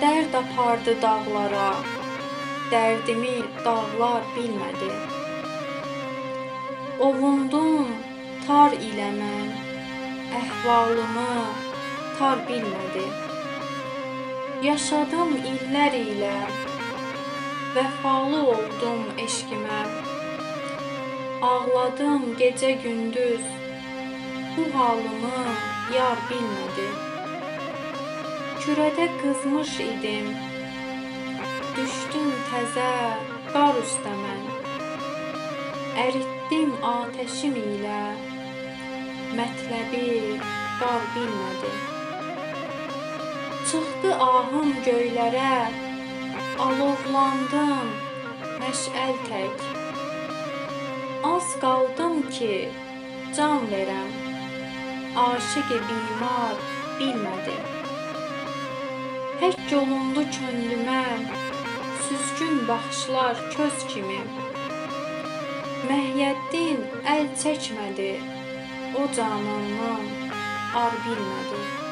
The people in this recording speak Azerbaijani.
Dərd apardı dağlara, dərdimi dağlar bilmədi. Ovundum tar ilə mən, əhvalımı tar bilmədi. Yaşadım illər ilə, vəfalı oldum eşqimə. Ağladım gecə gündüz, bu halımı yar bilmədi. Kürədə qızmış idim, düşdüm təzə qar üstə mən. Əritdim atəşim ilə, mətləbi qar bilmədi. Çıxdı ahım göylərə, alovlandım məşəl tək. Az qaldım ki, can verəm, aşiqi bimar bilmədi. Həkk olundu könlümə, süzgün baxışlar köz kimi. Məhyəddin əl çəkmədi, o canandan ar bilmədi.